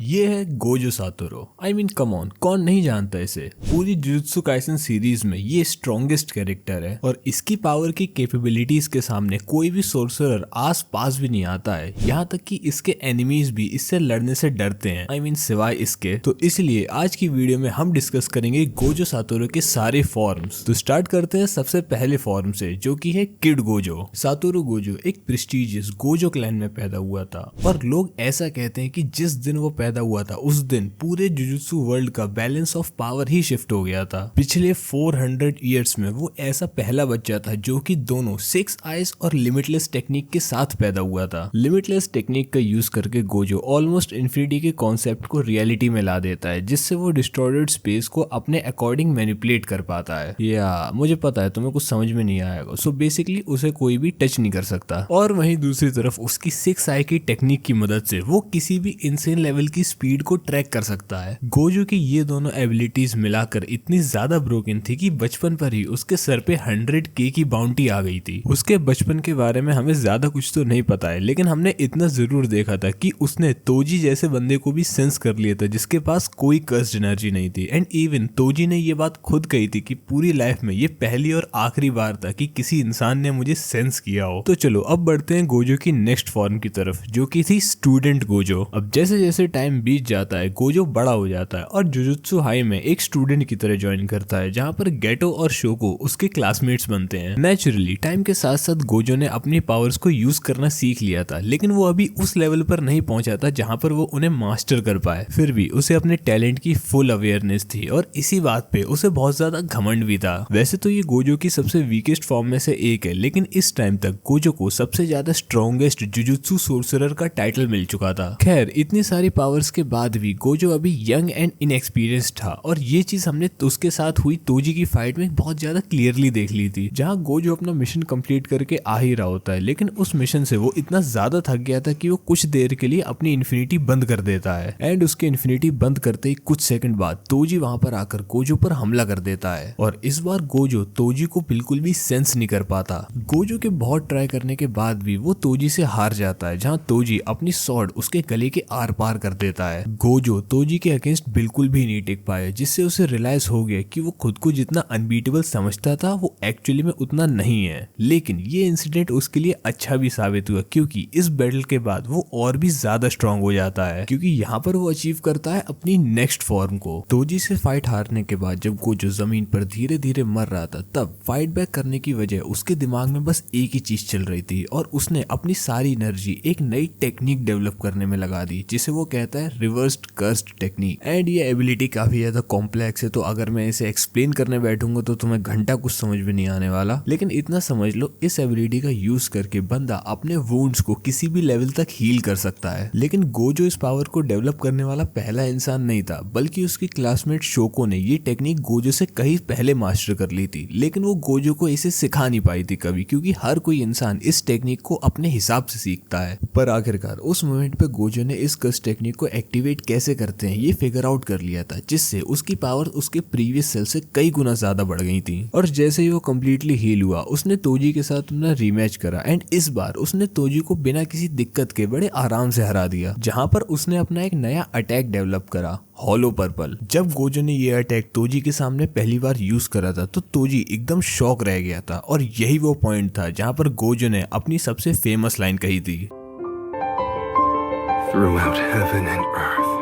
ये है Gojo Satoru. I mean come on, कौन नहीं जानता इसे। पूरी जुजुत्सु काइसेन सीरीज में ये स्ट्रॉन्गेस्ट कैरेक्टर है और इसकी पावर की कैपेबिलिटीज के सामने कोई भी सोर्सरर आस पास भी नहीं आता है। यहाँ तक कि इसके एनिमीज भी इससे लड़ने से डरते हैं, आई मीन सिवाय इसके। तो इसलिए आज की वीडियो में हम डिस्कस करेंगे गोजो सातोरू के सारे फॉर्म्स। तो स्टार्ट करते हैं सबसे पहले फॉर्म से, जो कि है किड गोजो। सातोरू गोजो एक प्रेस्टिजियस गोजो क्लैन में पैदा हुआ था और लोग ऐसा कहते हैं कि जिस दिन वो पैदा हुआ था उस दिन पूरे जुजुत्सु वर्ल्ड का balance of power he shift हो गया था। पिछले 400 इयर्स में वो ऐसा पहला बच्चा था जो कि दोनों 6 आइज और लिमिटलेस टेक्निक के साथ पैदा हुआ था। लिमिटलेस टेक्निक का यूज करके गोजो ऑलमोस्ट इन्फिनिटी के कॉन्सेप्ट को रियलिटी में ला देता है, जिससे वो डिस्टॉर्टेड स्पेस को अपने अकॉर्डिंग मैनिपुलेट कर पाता है। या मुझे पता है तुम्हें कुछ समझ में नहीं आएगा। सो बेसिकली उसे कोई भी टच नहीं कर सकता। और वहीं दूसरी तरफ उसकी 6 आई की टेक्निक की मदद से वो किसी भी इनसेन लेवल की स्पीड को ट्रैक कर सकता है। गोजो की ये दोनों एबिलिटीज मिलाकर इतनी ज्यादा ब्रोकन थी कि बचपन पर ही उसके सर पे 100K की बाउंटी आ गई थी। उसके बचपन के बारे में हमें ज्यादा कुछ तो नहीं पता है, लेकिन हमने इतना जरूर देखा था कि उसने तोजी जैसे बंदे को भी सेंस कर लिया था जिसके पास कोई कर्स्ड एनर्जी नहीं थी। एंड इवन तोजी ने ये बात खुद कही थी कि पूरी लाइफ में ये पहली और आखिरी बार था कि किसी इंसान ने मुझे सेंस किया हो। तो चलो अब बढ़ते हैं गोजो की नेक्स्ट फॉर्म की तरफ, जो कि थी स्टूडेंट गोजो। अब जैसे जैसे टाइम बीत जाता है गोजो बड़ा हो जाता है और जुजुत्सु हाई में एक स्टूडेंट की तरह ज्वाइन करता है, जहाँ पर गेटो और शोको उसके क्लासमेट्स बनते हैं। नेचुरली टाइम के साथ साथ गोजो ने अपनी पावर्स को यूज करना सीख लिया था, लेकिन वो अभी उस लेवल पर नहीं पहुंचा था जहाँ पर वो उन्हें मास्टर कर पाए। फिर भी उसे अपने टैलेंट की फुल अवेयरनेस थी और इसी बात पे उसे बहुत ज्यादा घमंड भी था। वैसे तो ये गोजो की सबसे वीकेस्ट फॉर्म में से एक है, लेकिन इस टाइम तक गोजो को सबसे ज्यादा स्ट्रॉन्गेस्ट जुजुत्सु सोर्सरर का टाइटल मिल चुका था। खैर इतनी सारी पावर्स के बाद भी गोजो अभी यंग एंड इनएक्सपीरियंस्ड था और ये चीज हमने उसके साथ हुई तोजी की फाइट में बहुत ज्यादा क्लियरली देख ली थी, जहाँ गोजो अपना मिशन कंप्लीट करके आ ही रहा होता है, लेकिन उस मिशन से वो इतना ज्यादा थक गया था कि वो कुछ देर के लिए अपनी इन्फिनिटी बंद कर देता है। एंड उसके इन्फिनिटी बंद करते ही कुछ सेकंड बाद तोजी वहां पर आकर गोजो पर हमला कर देता है और इस बार गोजो तोजी को बिल्कुल भी सेंस नहीं कर पाता। गोजो के बहुत ट्राई करने के बाद भी वो तोजी से हार जाता है, जहाँ तोजी अपनी स्वॉर्ड उसके गले के आर पार कर देता है। गोजो तोजी के अगेंस्ट बिल्कुल भी नहीं टिक पाया, जिससे उसे रियलाइज हो गया कि वो खुद को जितना अनबीटेबल समझता था वो एक्चुअली में उतना नहीं है। लेकिन ये इंसिडेंट उसके लिए अच्छा भी साबित हुआ, क्योंकि इस बैटल के बाद वो और भी ज्यादा स्ट्रांग हो जाता है, क्योंकि यहाँ पर वो अचीव करता है अपनी नेक्स्ट फॉर्म को। तोजी से फाइट हारने के बाद जब गोजो जमीन पर धीरे धीरे मर रहा था, तब फाइट बैक करने की वजह उसके दिमाग में बस एक ही चीज चल रही थी और उसने अपनी सारी एनर्जी एक नई टेक्निक डेवलप करने में लगा दी, जिसे वो कहता है रिवर्स्ड कर्स्ड टेक्निक। एंड ये एबिलिटी काफी ज्यादा कॉम्प्लेक्स है, तो अगर मैं इसे एक्सप्लेन करने बैठूंगा तो तुम्हें घंटा कुछ समझ में नहीं आने वाला, लेकिन इतना समझ लो इस एबिलिटी का यूज करके बंदा अपने वुंड्स को किसी भी लेवल तक हील कर सकता है। लेकिन गोजो इस पावर को डेवलप करने वाला पहला इंसान नहीं था, बल्कि उसकी क्लासमेट शोको ने ये टेक्निक गोजो से कहीं पहले मास्टर कर ली थी, लेकिन वो गोजो को इसे सिखा नहीं पाई थी कभी, क्योंकि हर कोई इंसान इस टेक्निक को अपने हिसाब से सीखता है। पर आखिरकार उस मोमेंट पे गोजो ने इस कर्स टेक्निक को एक्टिवेट कैसे करते हैं ये फिगर आउट कर लिया था, जिससे उसकी पावर उसके प्रीवियस सेल से कई गुना ज्यादा बढ़ गई थी। और जैसे ही वो कम्प्लीटली हील हुआ, उसने तोजी के साथ अपना रीमैच करा एंड इस बार उसने तोजी को बिना किसी दिक्कत के बड़े आराम से हरा दिया, जहां पर उसने अपना एक नया अटैक डेवलप करा, हॉलो पर्पल। जब गोजो ने ये अटैक तोजी के सामने पहली बार यूज करा था तो तोजी एकदम शॉक रह गया था और यही वो पॉइंट था जहां पर गोजो ने अपनी सबसे फेमस लाइन कही थी, Throughout heaven and earth,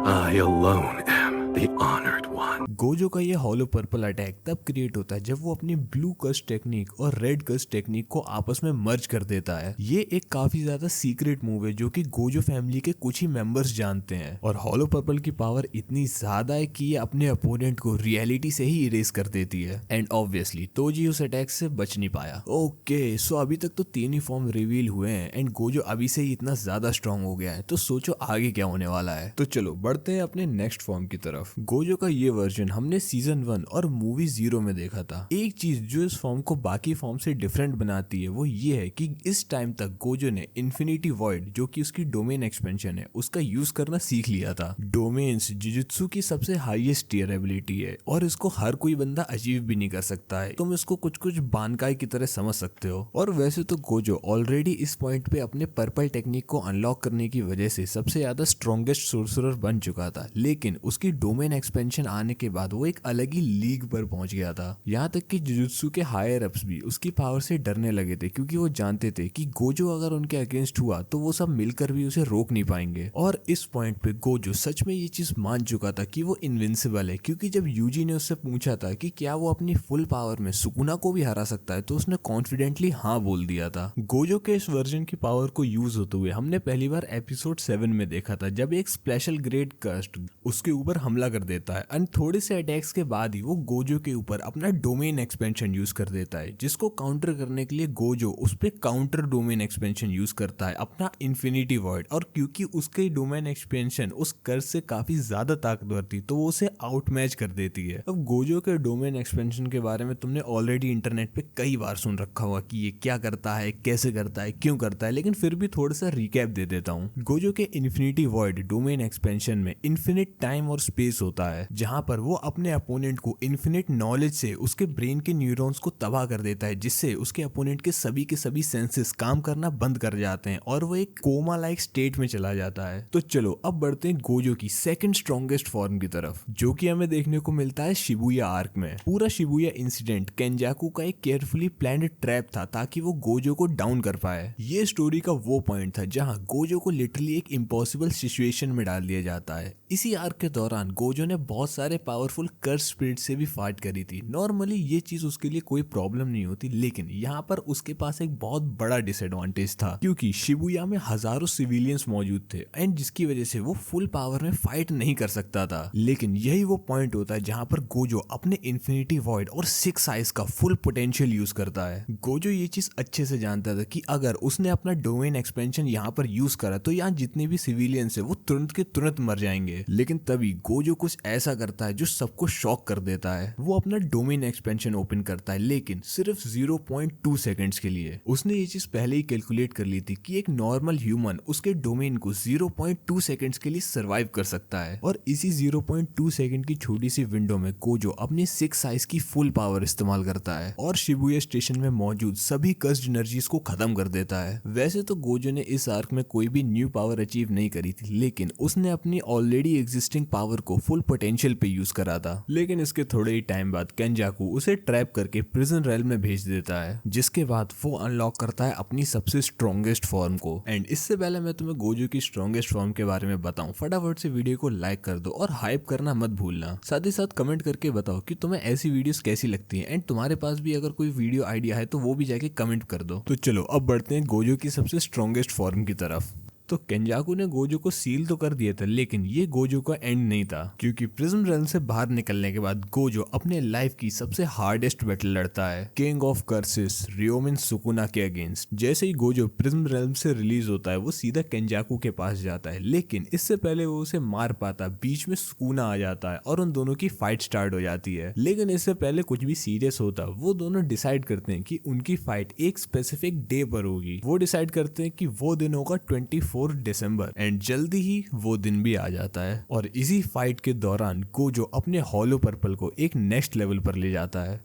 I alone am the honored one. Gojo का ये हॉलो पर्पल अटैक तब क्रिएट होता है जब वो अपनी ब्लू कर्स टेक्निक और रेड कर्स टेक्निक को आपस में मर्ज कर देता है। ये एक काफी ज्यादा सीक्रेट मूव है जो कि गोजो फैमिली के कुछ ही मेंबर्स जानते हैं, और हॉलो पर्पल की पावर इतनी ज्यादा है कि ये अपने अपोनेंट को रियलिटी से ही इरेज कर देती है। एंड ऑब्वियसली तोजी उस अटैक से बच नहीं पाया। ओके सो अभी तक तो 3 ही फॉर्म रिवील हुए हैं एंड गोजो अभी से ही इतना ज्यादा स्ट्रॉन्ग हो गया है, तो सोचो आगे क्या होने वाला है। तो चलो बढ़ते हैं अपने नेक्स्ट फॉर्म की तरफ। गोजो का ये वर्जन हमने सीजन 1 और मूवी 0 में देखा था। एक चीज जो इस फॉर्म को बाकी फॉर्म से डिफरेंट बनाती है वो ये है कि इस टाइम तक गोजो ने इन्फिनिटी वॉइड, जो कि उसकी डोमेन एक्सपेंशन है, उसका यूज करना सीख लिया था। डोमेन्स जुजुत्सु की सबसे हाईएस्ट टियर एबिलिटी है और इसको हर कोई बंदा अचीव भी नहीं कर सकता है। तुम इसको कुछ कुछ बानकाई की तरह समझ सकते हो। और वैसे तो गोजो ऑलरेडी इस पॉइंट पे अपने पर्पल टेक्निक को अनलॉक करने की वजह से सबसे ज्यादा स्ट्रॉन्गेस्ट सोर्सरर बन चुका था, लेकिन उसकी डोमेन एक्सपेंशन आने के बाद वो एक अलग ही लीग पर पहुंच गया था। यहाँ तक कि जुजुत्सु के हायर अप्स भी उसकी पावर से डरने लगे थे, क्योंकि वो जानते थे कि गोजो अगर उनके अगेंस्ट हुआ तो वो सब मिलकर भी उसे रोक नहीं पाएंगे। और इस पॉइंट पे गोजो सच में ये चीज मान चुका था कि वो इनविंसिबल है, क्योंकि जब यूजी ने उससे पूछा था कि क्या वो अपनी फुल पावर में सुकुना को भी हरा सकता है, तो उसने कॉन्फिडेंटली हाँ बोल दिया था। गोजो के इस वर्जन की पावर को यूज होते हुए हमने पहली बार एपिसोड 7 में देखा था, जब एक स्पेशल ग्रेड कर्स्ट उसके ऊपर हमला कर देता है एंड थोड़े से अटैक्स के बाद ही वो गोजो के ऊपर अपना डोमेन एक्सपेंशन यूज कर देता है, जिसको काउंटर करने के लिए गोजो उस पे काउंटर डोमेन एक्सपेंशन यूज करता है, अपना इन्फिनिटी वॉइड। और क्योंकि उसके डोमेन एक्सपेंशन उस कर्स से काफी ज्यादा ताकतवर थी, तो वो उसे आउटमैच कर देती है। अब गोजो के डोमेन एक्सपेंशन के बारे में तुमने ऑलरेडी इंटरनेट पे कई बार सुन रखा होगा कि ये क्या करता है, कैसे करता है, क्यों करता है, लेकिन फिर भी थोड़ा सा रिकैप दे देता हूँ। गोजो के इन्फिनिटी वॉइड डोमेन एक्सपेंशन में इन्फिनिट टाइम और स्पेस होता है, जहां पर वो अपने अपोनेंट को इन्फिनिट नॉलेज से उसके ब्रेन के न्यूरॉन्स को तबाह कर देता है, जिससे उसके अपोनेंट के सभी सेंसेस काम करना बंद कर जाते हैं और वो एक कोमा लाइक स्टेट में चला जाता है। तो चलो अब बढ़ते हैं गोजो की सेकंड स्ट्रॉन्गेस्ट फॉर्म की तरफ, जो कि हमें देखने को मिलता है शिबुया आर्क में। पूरा शिबुया इंसिडेंट केंजाकू का एक केयरफुली प्लान्ड ट्रैप था ताकि वो गोजो को डाउन कर पाए। ये स्टोरी का वो पॉइंट था जहां गोजो को लिटरली एक इम्पॉसिबल सिचुएशन में डाल दिया जाता है। इसी आर्क के दौरान गोजो ने बहुत सारे पावरफुल कर्स स्पिरिट से भी फाइट करी थी। नॉर्मली ये चीज उसके लिए कोई प्रॉब्लम नहीं होती, लेकिन यहाँ पर उसके पास एक बहुत बड़ा डिसएडवांटेज था, क्योंकि शिबुया में हजारों सिविलियंस मौजूद थे एंड जिसकी वजह से वो फुल पावर में फाइट नहीं कर सकता था। लेकिन यही वो पॉइंट होता है जहां पर गोजो अपने इन्फिनिटी वॉइड और 6 आइज का फुल पोटेंशियल यूज करता है। गोजो ये चीज अच्छे से जानता था कि अगर उसने अपना डोमेन एक्सपेंशन यहाँ पर यूज करा तो यहाँ जितने भी सिविलियंस है वो तुरंत के तुरंत मर जाएंगे। लेकिन तभी गोजो कुछ ऐसा करता है जो सबको शॉक कर देता है। वो अपना डोमेन एक्सपेंशन ओपन करता है, लेकिन सिर्फ 0.2 सेकंड्स के लिए। उसने ये चीज पहले ही कैलकुलेट कर ली थी कि एक नॉर्मल ह्यूमन उसके डोमेन को 0.2 सेकंड्स के लिए सर्वाइव कर सकता है। और इसी 0.2 सेकंड की छोटी सी विंडो में गोजो अपनी 6 साइज की फुल पावर इस्तेमाल करता है और शिबुया स्टेशन में मौजूद सभी कर्स्ड एनर्जीज को खत्म कर देता है। वैसे तो गोजो ने इस आर्क में कोई भी न्यू पावर अचीव नहीं करी थी, लेकिन उसने अपनी ऑलरेडी एग्जिस्टिंग पावर को फुल पोटेंशियल पे यूज करा था। लेकिन इसके थोड़े ही टाइम बाद केंजाकू उसे ट्रैप करके प्रिजन रेल में भेज देता है, जिसके बाद वो अनलॉक करता है अपनी सबसे स्ट्रॉन्गेस्ट फॉर्म को। एंड इससे पहले मैं तुम्हें गोजो की स्ट्रॉन्गेस्ट फॉर्म के बारे में बताऊं, फटाफट से वीडियो को लाइक कर दो और हाइप करना मत भूलना। साथ ही साथ कमेंट करके बताओ कि तुम्हें ऐसी वीडियोस कैसी लगती हैं एंड तुम्हारे पास भी अगर कोई वीडियो आइडिया है तो वो भी जाके कमेंट कर दो। तो चलो अब बढ़ते हैं गोजो की सबसे स्ट्रॉन्गेस्ट फॉर्म की तरफ। तो केंजाकू ने गोजो को सील तो कर दिया था, लेकिन ये गोजो का एंड नहीं था, क्योंकि प्रिज्म रेल्म से बाहर निकलने के बाद गोजो अपने लाइफ की सबसे हार्डेस्ट बैटल लड़ता है, किंग ऑफ कर्सेस रियोमिन सुकुना के अगेंस्ट। जैसे ही गोजो प्रिज्म रेल्म से रिलीज होता है वो सीधा केंजाकू के पास जाता है, लेकिन इससे पहले वो उसे मार पाता बीच में सुकुना आ जाता है और उन दोनों की फाइट स्टार्ट हो जाती है। लेकिन इससे पहले कुछ भी सीरियस होता वो दोनों डिसाइड करते हैं कि उनकी फाइट एक स्पेसिफिक डे पर होगी। वो डिसाइड करते हैं कि वो दिन होगा 24 दिसंबर एंड जल्दी ही वो दिन भी आ जाता है। और इसी फाइट के दौरान गोजो अपने हॉलो पर्पल को एक नेक्स्ट लेवल पर ले जाता है।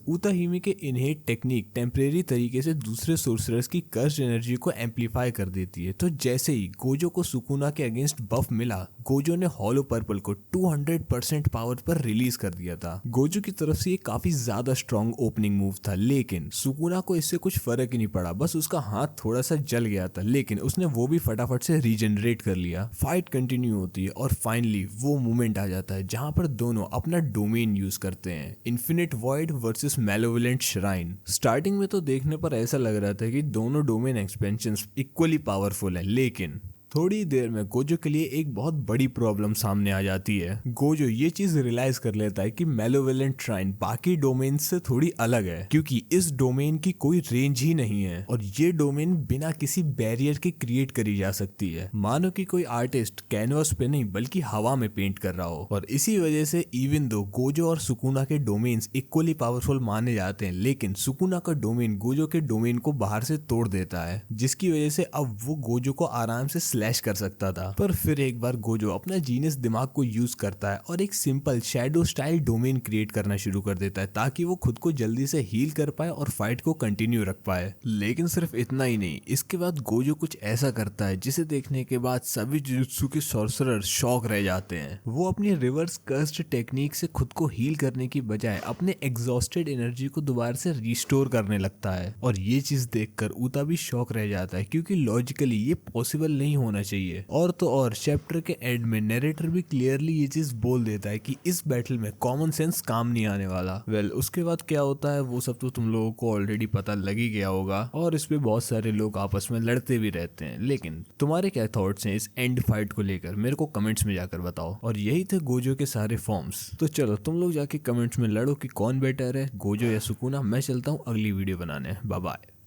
उताहिमे के इनहेट टेक्निक टेम्परेरी तरीके से दूसरे सोर्सरर्स की कर्स्ड एनर्जी को एम्पलीफाई कर देती है। तो जैसे ही गोजो को सुकुना के अगेंस्ट बफ मिला, गोजो ने हॉलो पर्पल को 200% पावर पर रिलीज कर दिया था। गोजो की तरफ से ये काफी ज्यादा स्ट्रॉन्ग ओपनिंग मूव था, लेकिन सुकुना को इससे कुछ फर्क ही नहीं पड़ा। बस उसका हाथ थोड़ा सा जल गया था, लेकिन उसने वो भी फटाफट से रीजनरेट कर लिया। फाइट कंटिन्यू होती है और फाइनली वो मोमेंट आ जाता है जहां पर दोनों अपना डोमेन यूज करते हैं, infinite void versus malevolent shrine. Starting में तो देखने पर ऐसा लग रहा था कि दोनों डोमेन एक्सपेंशंस इक्वली पावरफुल है, लेकिन थोड़ी देर में गोजो के लिए एक बहुत बड़ी प्रॉब्लम सामने आ जाती है। गोजो ये चीज रियलाइज कर लेता है कि मेलोवेलेंट श्राइन बाकी डोमेन से थोड़ी अलग है, क्योंकि इस डोमेन की कोई रेंज ही नहीं है और ये डोमेन बिना किसी बैरियर के क्रिएट करी जा सकती है, मानो कि कोई आर्टिस्ट कैनवास पे नहीं बल्कि हवा में पेंट कर रहा हो। और इसी वजह से इवन दो गोजो और सुकुना के डोमेन्स इक्वली पावरफुल माने जाते हैं, लेकिन सुकुना का डोमेन गोजो के डोमेन को बाहर से तोड़ देता है, जिसकी वजह से अब वो गोजो को आराम से स्लैश कर सकता था। पर फिर एक बार गोजो अपना जीनियस दिमाग को यूज करता है और एक simple shadow style domain create करना शुरू कर देता है, ताकि वो खुद को जल्दी से हील कर पाए और फाइट को कंटिन्यू रख पाए। लेकिन सिर्फ इतना ही नहीं, इसके बाद गोजो कुछ ऐसा करता है जिसे देखने के बाद सभी जुजुत्सु के सॉर्सरर शॉक रह जाते हैं। वो अपनी रिवर्स कर्स्ड टेक्निक से खुद को हील करने की बजाय अपने एग्जॉस्टेड एनर्जी को दोबारा से रिस्टोर करने लगता है, और ये चीज देखकर उता भी शॉक रह जाता है, क्योंकि लॉजिकली ये पॉसिबल नहीं होना चाहिए। और तो और चैप्टर के एंड में नरेटर भी क्लियरली ये चीज बोल देता है कि इस बैटल में कॉमन सेंस काम नहीं आने वाला। उसके बाद क्या होता है वो सब तो तुम लोगों को ऑलरेडी पता लग ही गया होगा, और इस पे बहुत सारे लोग आपस में लड़ते भी रहते हैं। लेकिन तुम्हारे क्या थॉट्स हैं इस एंड फाइट को लेकर, मेरे को कमेंट्स में जाकर बताओ। और यही थे गोजो के सारे फॉर्म्स। तो चलो तुम लोग जाके कमेंट्स में लड़ो कि कौन बेटर है, गोजो या सुकुना। मैं चलता हूँ अगली वीडियो बनाने। Bye bye.